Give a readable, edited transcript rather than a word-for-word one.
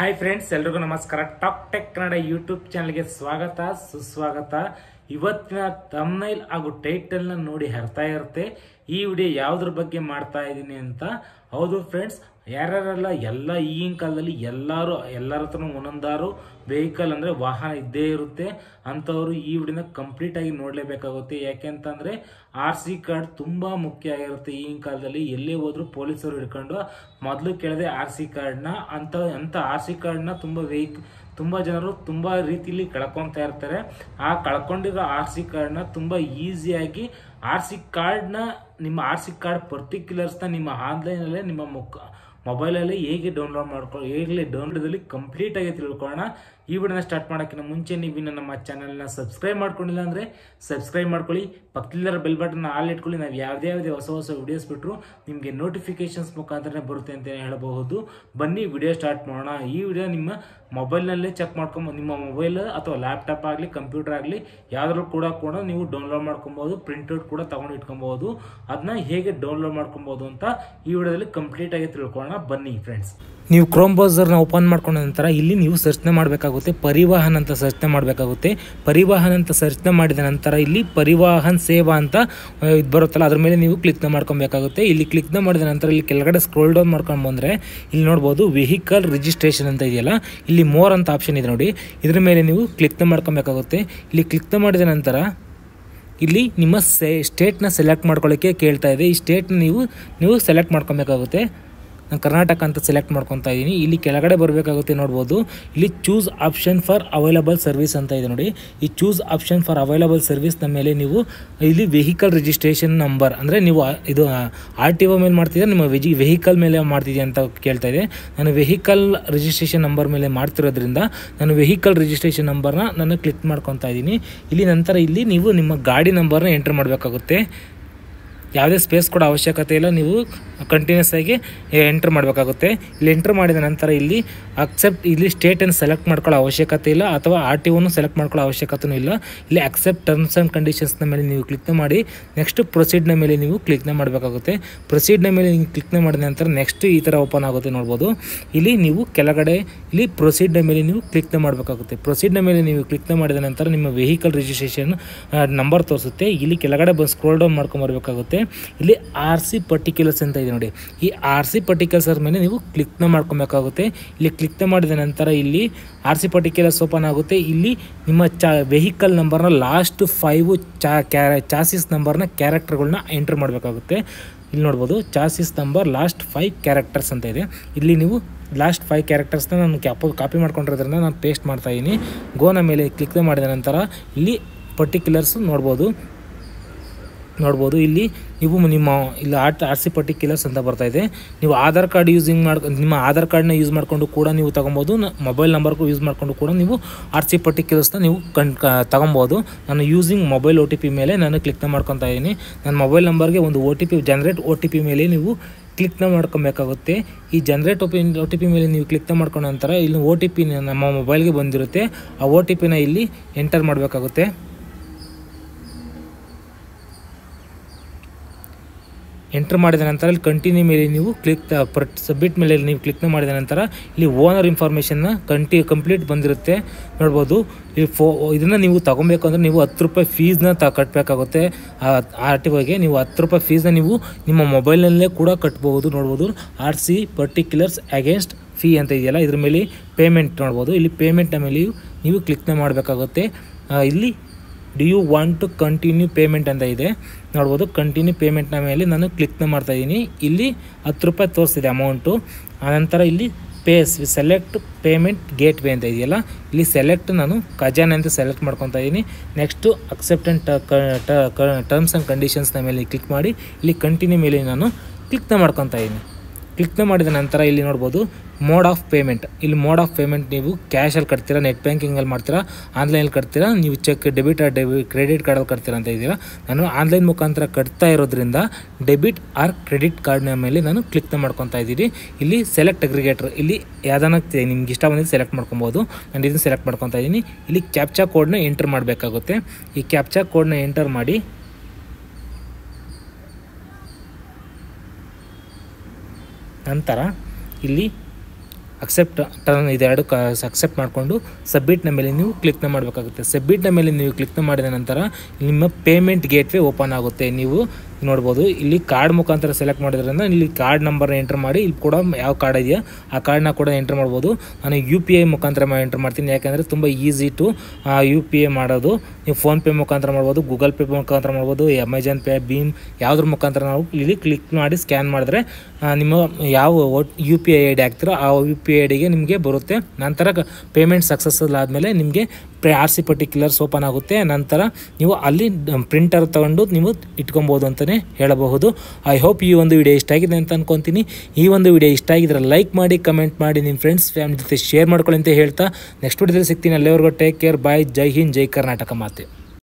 Hi friends, ಎಲ್ರಿಗೂ ನಮಸ್ಕಾರ. Talk tech Kannada YouTube ಚಾನಲ್ಗೆ ಸ್ವಾಗತ, ಸುಸ್ವಾಗತ. ಇವತ್ತಿನ ಥಂಬ್ನೈಲ್ ಹಾಗೂ ಟೈಟಲ್ ನ ನೋಡಿ ಅರ್ಥ ಇರುತ್ತೆ ಈ ವಿಡಿಯೋ ಯಾವುದ್ರ ಬಗ್ಗೆ ಮಾಡ್ತಾ ಇದ್ದೀನಿ ಅಂತ. ಹೌದು ಫ್ರೆಂಡ್ಸ್, ಯಾರ್ಯಾರೆಲ್ಲ ಎಲ್ಲ ಈಗಿನ ಕಾಲದಲ್ಲಿ ಎಲ್ಲರ ಹತ್ರನೂ ಒಂದೊಂದಾರು ವೆಹಿಕಲ್ ಅಂದ್ರೆ ವಾಹನ ಇದ್ದೇ ಇರುತ್ತೆ ಅಂತವರು ಈ ವಿಡಿಯೋನ ಕಂಪ್ಲೀಟ್ ಆಗಿ ನೋಡ್ಲೇಬೇಕಾಗುತ್ತೆ. ಯಾಕೆಂತಂದ್ರೆ RC ಕಾರ್ಡ್ ತುಂಬಾ ಮುಖ್ಯ ಆಗಿರುತ್ತೆ ಈಗಿನ ಕಾಲದಲ್ಲಿ. ಎಲ್ಲೇ ಹೋದ್ರು ಪೊಲೀಸರು ಹಿಡ್ಕೊಂಡು ಮೊದಲು ಕೇಳದೆ RC ಕಾರ್ಡ್ನ ಅಂತ RC ಕಾರ್ಡ್ನ ತುಂಬಾ ಜನರು ತುಂಬಾ ರೀತಿಯಲ್ಲಿ ಕಳ್ಕೊಂತ ಇರ್ತಾರೆ. ಆ ಕಳ್ಕೊಂಡಿರೋ RC ಕಾರ್ಡ್ನ ತುಂಬಾ ಈಸಿಯಾಗಿ ನಿಮ್ಮ RC ಕಾರ್ಡ್ ಪರ್ಟಿಕ್ಯುಲರ್ಸ್ನ ನಿಮ್ಮ ಆನ್ಲೈನಲ್ಲೇ ನಿಮ್ಮ ಮೊಬೈಲಲ್ಲಿ ಹೇಗೆ ಡೌನ್ಲೋಡಲ್ಲಿ ಕಂಪ್ಲೀಟ್ ಆಗಿ ತಿಳ್ಕೊಳ್ಳೋಣ. ಈ ವಿಡಿಯೋನ ಸ್ಟಾರ್ಟ್ ಮಾಡೋಕ್ಕಿಂತ ಮುಂಚೆ ನೀವು ನಮ್ಮ ಚಾನಲ್ನ ಸಬ್ಸ್ಕ್ರೈಬ್ ಮಾಡ್ಕೊಂಡಿಲ್ಲ ಅಂದರೆ ಸಬ್ಸ್ಕ್ರೈಬ್ ಮಾಡ್ಕೊಳ್ಳಿ. ಪಕ್ಕದಲ್ಲಿರೋ ಬೆಲ್ ಬಟನ್ ಆಲ್ ಇಟ್ಕೊಳ್ಳಿ. ನಾವು ಯಾವುದೇ ಹೊಸ ವಿಡಿಯೋಸ್ ಬಿಟ್ಟರು ನಿಮಗೆ ನೋಟಿಫಿಕೇಶನ್ಸ್ ಮುಖಾಂತರ ಬರುತ್ತೆ ಅಂತ ಹೇಳಬಹುದು. ಬನ್ನಿ ವಿಡಿಯೋ ಸ್ಟಾರ್ಟ್ ಮಾಡೋಣ. ಈ ವಿಡಿಯೋ ನಿಮ್ಮ ಮೊಬೈಲ್ನಲ್ಲೇ ಚೆಕ್ ಮಾಡ್ಕೊಬೋದು. ನಿಮ್ಮ ಮೊಬೈಲ್ ಅಥವಾ ಲ್ಯಾಪ್ಟಾಪ್ ಆಗಲಿ ಕಂಪ್ಯೂಟರ್ ಆಗಲಿ ಯಾವ್ದ್ರೂ ಕೂಡ ನೀವು ಡೌನ್ಲೋಡ್ ಮಾಡ್ಕೊಬೋದು. ಪ್ರಿಂಟ್ಔಟ್ ಕೂಡ ತಗೊಂಡು ಇಟ್ಕೊಬಹುದು. ಅದನ್ನ ಹೇಗೆ ಡೌನ್ಲೋಡ್ ಮಾಡ್ಕೊಬೋದು ಅಂತ ಈ ವಿಡಿಯೋದಲ್ಲಿ ಕಂಪ್ಲೀಟ್ ಆಗಿ ತಿಳ್ಕೊಳ್ಳೋಣ. ಬನ್ನಿ ಫ್ರೆಂಡ್ಸ್, ನೀವು ಕ್ರೋಮ್ ಬ್ರೌಸರ್ನ ಓಪನ್ ಮಾಡ್ಕೊಂಡ ನಂತರ ಇಲ್ಲಿ ನೀವು ಸರ್ಚ್ನ ಮಾಡಬೇಕಾಗುತ್ತೆ. ಪರಿವಾಹನ್ ಅಂತ ಸರ್ಚ್ನ ಮಾಡಬೇಕಾಗುತ್ತೆ. ಪರಿವಾಹನ್ ಅಂತ ಸರ್ಚ್ನ ಮಾಡಿದ ನಂತರ ಇಲ್ಲಿ ಪರಿವಾಹನ್ ಸೇವಾ ಅಂತ ಇದು ಬರುತ್ತಲ್ಲ, ಅದ್ರ ಮೇಲೆ ನೀವು ಕ್ಲಿಕ್ನ ಮಾಡ್ಕೊಬೇಕಾಗುತ್ತೆ. ಇಲ್ಲಿ ಕ್ಲಿಕ್ನ ಮಾಡಿದ ನಂತರ ಇಲ್ಲಿ ಕೆಳಗಡೆ ಸ್ಕ್ರೋಲ್ ಡೌನ್ ಮಾಡ್ಕೊಂಡು ಬಂದರೆ ಇಲ್ಲಿ ನೋಡ್ಬೋದು ವೆಹಿಕಲ್ ರಿಜಿಸ್ಟ್ರೇಷನ್ ಅಂತ ಇದೆಯಲ್ಲ, ಇಲ್ಲಿ ಮೋರ್ ಅಂತ ಆಪ್ಷನ್ ಇದೆ ನೋಡಿ. ಇದ್ರ ಮೇಲೆ ನೀವು ಕ್ಲಿಕ್ನ ಮಾಡ್ಕೊಬೇಕಾಗುತ್ತೆ. ಇಲ್ಲಿ ಕ್ಲಿಕ್ನ ಮಾಡಿದ ನಂತರ ಇಲ್ಲಿ ನಿಮ್ಮ ಸ್ಟೇಟ್ನ ಸೆಲೆಕ್ಟ್ ಮಾಡ್ಕೊಳ್ಳೋಕ್ಕೆ ಕೇಳ್ತಾ ಇದೆ. ಈ ಸ್ಟೇಟ್ನ ನೀವು ಸೆಲೆಕ್ಟ್ ಮಾಡ್ಕೊಬೇಕಾಗುತ್ತೆ. ನಾನು ಕರ್ನಾಟಕ ಅಂತ ಸೆಲೆಕ್ಟ್ ಮಾಡ್ಕೊತಾ ಇದ್ದೀನಿ. ಇಲ್ಲಿ ಕೆಳಗಡೆ ಬರಬೇಕಾಗುತ್ತೆ. ನೋಡ್ಬೋದು ಇಲ್ಲಿ choose option for available service ಅಂತ ಇದೆ ನೋಡಿ. ಈ ಚೂಸ್ ಆಪ್ಷನ್ ಫಾರ್ ಅವೈಲಬಲ್ ಸರ್ವಿಸ್ನ ಮೇಲೆ ನೀವು ಇಲ್ಲಿ ವೆಹಿಕಲ್ ರಿಜಿಸ್ಟ್ರೇಷನ್ ನಂಬರ್ ಅಂದರೆ ನೀವು ಇದು RTO ಮೇಲೆ ಮಾಡ್ತಿದ್ದೀರಾ, ನಿಮ್ಮ ವೆಹಿಕಲ್ ಮೇಲೆ ಮಾಡ್ತಿದ್ದೀರಾ ಅಂತ ಕೇಳ್ತಾ ಇದೆ. ನಾನು ವೆಹಿಕಲ್ ರಿಜಿಸ್ಟ್ರೇಷನ್ ನಂಬರ್ ಮೇಲೆ ಮಾಡ್ತಿರೋದ್ರಿಂದ ನಾನು ವೆಹಿಕಲ್ ರಿಜಿಸ್ಟ್ರೇಷನ್ ನಂಬರ್ನ ನಾನು ಕ್ಲಿಕ್ ಮಾಡ್ಕೊತಾ ಇದ್ದೀನಿ. ಇಲ್ಲಿ ನಂತರ ಇಲ್ಲಿ ನೀವು ನಿಮ್ಮ ಗಾಡಿ ನಂಬರ್ನ ಎಂಟರ್ ಮಾಡಬೇಕಾಗುತ್ತೆ. ಯಾವುದೇ ಸ್ಪೇಸ್ ಕೂಡ ಅವಶ್ಯಕತೆ ಇಲ್ಲ, ನೀವು ಕಂಟಿನ್ಯೂಸ್ ಆಗಿ ಎಂಟರ್ ಮಾಡಬೇಕಾಗುತ್ತೆ. ಇಲ್ಲಿ ಎಂಟರ್ ಮಾಡಿದ ನಂತರ ಇಲ್ಲಿ ಅಕ್ಸೆಪ್ಟ್, ಇಲ್ಲಿ ಸ್ಟೇಟನ್ನು ಸೆಲೆಕ್ಟ್ ಮಾಡ್ಕೊಳ್ಳೋ ಅವಶ್ಯಕತೆ ಇಲ್ಲ ಅಥವಾ RTOನು ಸೆಲೆಕ್ಟ್ ಮಾಡ್ಕೊಳ್ಳೋ ಅವಶ್ಯಕತೆಯೂ ಇಲ್ಲ. ಇಲ್ಲಿ ಅಕ್ಸೆಪ್ಟ್ ಟರ್ಮ್ಸ್ ಆ್ಯಂಡ್ ಕಂಡೀಷನ್ಸ್ನ ಮೇಲೆ ನೀವು ಕ್ಲಿಕ್ನ ಮಾಡಿ ನೆಕ್ಸ್ಟ್ ಪ್ರೊಸೀಡ್ನ ಮೇಲೆ ನೀವು ಕ್ಲಿಕ್ನ ಮಾಡಬೇಕಾಗುತ್ತೆ. ಪ್ರೊಸೀಡ್ನ ಮೇಲೆ ನೀವು ಕ್ಲಿಕ್ನ ಮಾಡಿದ ನಂತರ ನೆಕ್ಸ್ಟ್ ಈ ಥರ ಓಪನ್ ಆಗುತ್ತೆ. ನೋಡ್ಬೋದು ಇಲ್ಲಿ ನೀವು ಕೆಳಗಡೆ ಇಲ್ಲಿ ಪ್ರೊಸೀಡ್ನ ಮೇಲೆ ನೀವು ಕ್ಲಿಕ್ನ ಮಾಡಬೇಕಾಗುತ್ತೆ. ಪ್ರೊಸೀಡ್ನ ಮೇಲೆ ನೀವು ಕ್ಲಿಕ್ನ ಮಾಡಿದ ನಂತರ ನಿಮ್ಮ ವೆಹಿಕಲ್ ರಿಜಿಸ್ಟ್ರೇಷನ್ ನಂಬರ್ ತೋರಿಸುತ್ತೆ. ಇಲ್ಲಿ ಕೆಳಗಡೆ ಬಂದು ಸ್ಕ್ರೋಲ್ ಡೌನ್ ಮಾಡ್ಕೊಂಬರ್ಬೇಕಾಗುತ್ತೆ. ಇಲ್ಲಿ RC ಪರ್ಟಿಕ್ಯುಲರ್ಸ್ ಅಂತ ಇದೆ ನೋಡಿ. ಈ RC ಪರ್ಟಿಕ್ಯುಲರ್ಸ್ ಮೇಲೆ ನೀವು ಕ್ಲಿಕ್ನ ಮಾಡ್ಕೊಬೇಕಾಗುತ್ತೆ. ಇಲ್ಲಿ ಕ್ಲಿಕ್ನ ಮಾಡಿದ ನಂತರ ಇಲ್ಲಿ RC ಪರ್ಟಿಕ್ಯುಲರ್ಸ್ ಓಪನ್ ಆಗುತ್ತೆ. ಇಲ್ಲಿ ನಿಮ್ಮ ವೆಹಿಕಲ್ ನಂಬರ್ನ ಲಾಸ್ಟ್ 5 ಚಾಸಿಸ್ ನಂಬರ್ನ ಕ್ಯಾರೆಕ್ಟರ್ಗಳನ್ನ ಎಂಟರ್ ಮಾಡಬೇಕಾಗುತ್ತೆ. ಇಲ್ಲಿ ನೋಡ್ಬೋದು ಚಾಸಿಸ್ ನಂಬರ್ ಲಾಸ್ಟ್ 5 ಕ್ಯಾರೆಕ್ಟರ್ಸ್ ಅಂತ ಇದೆ. ಇಲ್ಲಿ ನೀವು ಲಾಸ್ಟ್ 5 ಕ್ಯಾರೆಕ್ಟರ್ಸ್ನ ನಾನು ಕಾಪಿ ಮಾಡ್ಕೊಂಡಿರೋದ್ರಿಂದ ನಾನು ಪೇಸ್ಟ್ ಮಾಡ್ತಾ ಇದ್ದೀನಿ. ಗೋನ ಮೇಲೆ ಕ್ಲಿಕ್ನ ಮಾಡಿದ ನಂತರ ಇಲ್ಲಿ ಪರ್ಟಿಕ್ಯುಲರ್ಸ್ ನೋಡ್ಬೋದು ಇಲ್ಲಿ ನೀವು ಇಲ್ಲಿ RC ಪರ್ಟಿಕ್ಯುಲರ್ಸ್ ಅಂತ ಬರ್ತಾ ಇದೆ. ನೀವು ಆಧಾರ್ ಕಾರ್ಡ್ ನಿಮ್ಮ ಆಧಾರ್ ಕಾರ್ಡ್ನ ಯೂಸ್ ಮಾಡಿಕೊಂಡು ಕೂಡ ನೀವು ತೊಗೊಬೋದು. ಮೊಬೈಲ್ ನಂಬರ್ಗೂ ಯೂಸ್ ಮಾಡಿಕೊಂಡು ಕೂಡ ನೀವು RC ಪರ್ಟಿಕ್ಯುಲರ್ಸ್ನ ನೀವು ತೊಗೊಬೋದು. ನಾನು ಯೂಸಿಂಗ್ ಮೊಬೈಲ್ OTP ಮೇಲೆ ನಾನು ಕ್ಲಿಕ್ನ ಮಾಡ್ಕೊತಾ ಇದ್ದೀನಿ. ನನ್ನ ಮೊಬೈಲ್ ನಂಬರ್ಗೆ ಒಂದು ಜನರೇಟ್ OTP ಮೇಲೆ ನೀವು ಕ್ಲಿಕ್ನ ಮಾಡ್ಕೊಬೇಕಾಗುತ್ತೆ. ಈ ಜನರೇಟ್ OTP ಮೇಲೆ ನೀವು ಕ್ಲಿಕ್ನ ಮಾಡ್ಕೊಂಡ ನಂತರ ಇಲ್ಲಿ OTP ನಮ್ಮ ಮೊಬೈಲ್ಗೆ ಬಂದಿರುತ್ತೆ. ಆ OTPನ ಇಲ್ಲಿ ಎಂಟರ್ ಮಾಡಬೇಕಾಗುತ್ತೆ. ಎಂಟರ್ ಮಾಡಿದ ನಂತರ ಇಲ್ಲಿ ಕಂಟಿನ್ಯೂ ಮೇಲೆ ನೀವು ಸಬ್ಮಿಟ್ ಮೇಲೆ ನೀವು ಕ್ಲಿಕ್ನ ಮಾಡಿದ ನಂತರ ಇಲ್ಲಿ ಓನರ್ ಇನ್ಫಾರ್ಮೇಷನ್ನ ಕಂಪ್ಲೀಟ್ ಬಂದಿರುತ್ತೆ. ನೋಡ್ಬೋದು ಇಲ್ಲಿ ಇದನ್ನು ನೀವು ತಗೊಬೇಕು ಅಂದರೆ ನೀವು 10 ರೂಪಾಯಿ ಫೀಸ್ನ ಕಟ್ಟಬೇಕಾಗುತ್ತೆ. RTOಗೆ ನೀವು 10 ರೂಪಾಯಿ ಫೀಸ್ನ ನೀವು ನಿಮ್ಮ ಮೊಬೈಲ್ನಲ್ಲೇ ಕೂಡ ಕಟ್ಬೋದು. ನೋಡ್ಬೋದು RC ಪರ್ಟಿಕ್ಯುಲರ್ಸ್ ಅಗೇನ್ಸ್ಟ್ ಫೀ ಅಂತ ಇದೆಯಲ್ಲ, ಇದ್ರ ಮೇಲೆ ಪೇಮೆಂಟ್ ನೋಡ್ಬೋದು. ಇಲ್ಲಿ ಪೇಮೆಂಟ್ನ ಮೇಲೆ ನೀವು ಕ್ಲಿಕ್ನ ಮಾಡಬೇಕಾಗುತ್ತೆ. ಇಲ್ಲಿ do you want to continue payment ಅಂತ ಇದೆ. ನೋಡ್ಬೋದು ಕಂಟಿನ್ಯೂ ಪೇಮೆಂಟ್ನ ಮೇಲೆ ನಾನು ಕ್ಲಿಕ್ನ ಮಾಡ್ತಾಯಿದ್ದೀನಿ. ಇಲ್ಲಿ 10 ರೂಪಾಯಿ ತೋರಿಸ್ತಿದೆ ಅಮೌಂಟು. ಆನಂತರ ಇಲ್ಲಿ ಸೆಲೆಕ್ಟ್ ಪೇಮೆಂಟ್ ಗೇಟ್ವೇ ಅಂತ ಇದೆಯಲ್ಲ, ಇಲ್ಲಿ ನಾನು ಖಜಾನೆ ಅಂತ ಸೆಲೆಕ್ಟ್ ಮಾಡ್ಕೊತಾ ಇದ್ದೀನಿ. Next accept and terms and ಕಂಡೀಷನ್ಸ್ನ ಮೇಲೆ ಕ್ಲಿಕ್ ಮಾಡಿ ಇಲ್ಲಿ ಕಂಟಿನ್ಯೂ ಮೇಲೆ ನಾನು ಕ್ಲಿಕ್ನ ಮಾಡ್ಕೊತಾ ಇದ್ದೀನಿ. ಕ್ಲಿಕ್ನ ಮಾಡಿದ ನಂತರ ಇಲ್ಲಿ ನೋಡ್ಬೋದು ಮೋಡ್ ಆಫ್ ಪೇಮೆಂಟ್. ಇಲ್ಲಿ ಮೋಡ್ ಆಫ್ ಪೇಮೆಂಟ್ ನೀವು ಕ್ಯಾಶಲ್ಲಿ ಕಟ್ತೀರಾ, ನೆಟ್ ಬ್ಯಾಂಕಿಂಗಲ್ಲಿ ಮಾಡ್ತೀರಾ, ಆನ್ಲೈನಲ್ಲಿ ಕಟ್ತೀರಾ, ನೀವು ಚೆಕ್ ಡೆಬಿಟ್ ಕ್ರೆಡಿಟ್ ಕಾರ್ಡಲ್ಲಿ ಕಟ್ತೀರಾ ಅಂತ ಇದ್ದೀರಾ. ನಾನು ಆನ್ಲೈನ್ ಮುಖಾಂತರ ಕಟ್ತಾ ಇರೋದ್ರಿಂದ ಡೆಬಿಟ್ ಆರ್ ಕ್ರೆಡಿಟ್ ಕಾರ್ಡ್ನ ಮೇಲೆ ನಾನು ಕ್ಲಿಕ್ನ ಮಾಡ್ಕೊತಾ ಇದ್ದೀನಿ. ಇಲ್ಲಿ ಸೆಲೆಕ್ಟ್ ಅಗ್ರಿಗೇಟರ್, ಇಲ್ಲಿ ಯಾವ್ದಾನ ನಿಮ್ಗೆ ಇಷ್ಟ ಬಂದಿದ್ದು ಸೆಲೆಕ್ಟ್ ಮಾಡ್ಕೊಬೋದು. ನಾನು ಇದನ್ನು ಸೆಲೆಕ್ಟ್ ಮಾಡ್ಕೊತಾ ಇದ್ದೀನಿ. ಇಲ್ಲಿ ಕ್ಯಾಪ್ಚಾ ಕೋಡ್ನ ಎಂಟರ್ ಮಾಡಬೇಕಾಗುತ್ತೆ. ಈ ಕ್ಯಾಪ್ಚಾ ಕೋಡ್ನ ಎಂಟರ್ ಮಾಡಿ ನಂತರ ಇಲ್ಲಿ ಇದೆರಡು ಅಕ್ಸೆಪ್ಟ್ ಮಾಡಿಕೊಂಡು ಸಬ್ಮಿಟ್ನ ಮೇಲೆ ನೀವು ಕ್ಲಿಕ್ನ ಮಾಡಬೇಕಾಗುತ್ತೆ. ಸಬ್ಮಿಟ್ನ ಮೇಲೆ ನೀವು ಕ್ಲಿಕ್ನ ಮಾಡಿದ ನಂತರ ನಿಮ್ಮ ಪೇಮೆಂಟ್ ಗೇಟ್ವೇ ಓಪನ್ ಆಗುತ್ತೆ. ನೀವು ನೋಡ್ಬೋದು ಇಲ್ಲಿ ಕಾರ್ಡ್ ಮುಖಾಂತರ ಸೆಲೆಕ್ಟ್ ಮಾಡೋದ್ರಿಂದ ಇಲ್ಲಿ ಕಾರ್ಡ್ ನಂಬರ್ನ ಎಂಟರ್ ಮಾಡಿ ಇಲ್ಲಿ ಕೂಡ ಯಾವ ಕಾರ್ಡ್ ಇದೆಯಾ ಆ ಕಾರ್ಡ್ನ ಕೂಡ ಎಂಟರ್ ಮಾಡ್ಬೋದು. ನಾನು UPI ಮುಖಾಂತರ ಎಂಟರ್ ಮಾಡ್ತೀನಿ, ಯಾಕೆಂದರೆ ತುಂಬ ಈಸಿ ಟು UPI ಮಾಡೋದು. ನೀವು ಫೋನ್ಪೇ ಮುಖಾಂತರ ಮಾಡ್ಬೋದು, ಗೂಗಲ್ ಪೇ ಮುಖಾಂತರ ಮಾಡ್ಬೋದು, ಅಮೆಜಾನ್ ಪೇ, ಭೀಮ್ ಯಾವುದ್ರ ಮುಖಾಂತರ ನಾವು ಇಲ್ಲಿ ಕ್ಲಿಕ್ ಮಾಡಿ ಸ್ಕ್ಯಾನ್ ಮಾಡಿದ್ರೆ ನಿಮ್ಮ ಯಾವ UPI ID ಹಾಕ್ತಿರೋ ಆ UPI IDಗೆ ನಿಮಗೆ ಬರುತ್ತೆ. ನಂತರ ಪೇಮೆಂಟ್ ಸಕ್ಸಸ್ಫುಲ್ ಆದಮೇಲೆ ನಿಮಗೆ RC ಪರ್ಟಿಕ್ಯುಲರ್ಸ್ ಓಪನ್ ಆಗುತ್ತೆ. ನಂತರ ನೀವು ಅಲ್ಲಿ ಪ್ರಿಂಟರ್ ತಗೊಂಡು ನೀವು ಇಟ್ಕೊಬೋದು ಅಂತಲೇ ಹೇಳಬಹುದು. ಐ ಹೋಪ್ ಈ ಒಂದು ವಿಡಿಯೋ ಇಷ್ಟ ಆಗಿದೆ ಅಂತ ಅನ್ಕೊತೀನಿ. ಈ ಒಂದು ವಿಡಿಯೋ ಇಷ್ಟ ಆಗಿದ್ರೆ ಲೈಕ್ ಮಾಡಿ, ಕಮೆಂಟ್ ಮಾಡಿ, ನಿಮ್ಮ ಫ್ರೆಂಡ್ಸ್ ಫ್ಯಾಮಿಲಿ ಜೊತೆ ಶೇರ್ ಮಾಡ್ಕೊಳ್ಳಿ ಅಂತ ಹೇಳ್ತಾ ನೆಕ್ಸ್ಟ್ ವಿಡಿಯೋದಲ್ಲಿ ಸಿಗ್ತೀನಿ. ಅಲ್ಲಿವರೆಗೂ ಟೇಕ್ ಕೇರ್, ಬಾಯ್, ಜೈ ಹಿಂದ್, ಜೈ ಕರ್ನಾಟಕ ಮಾತೆ.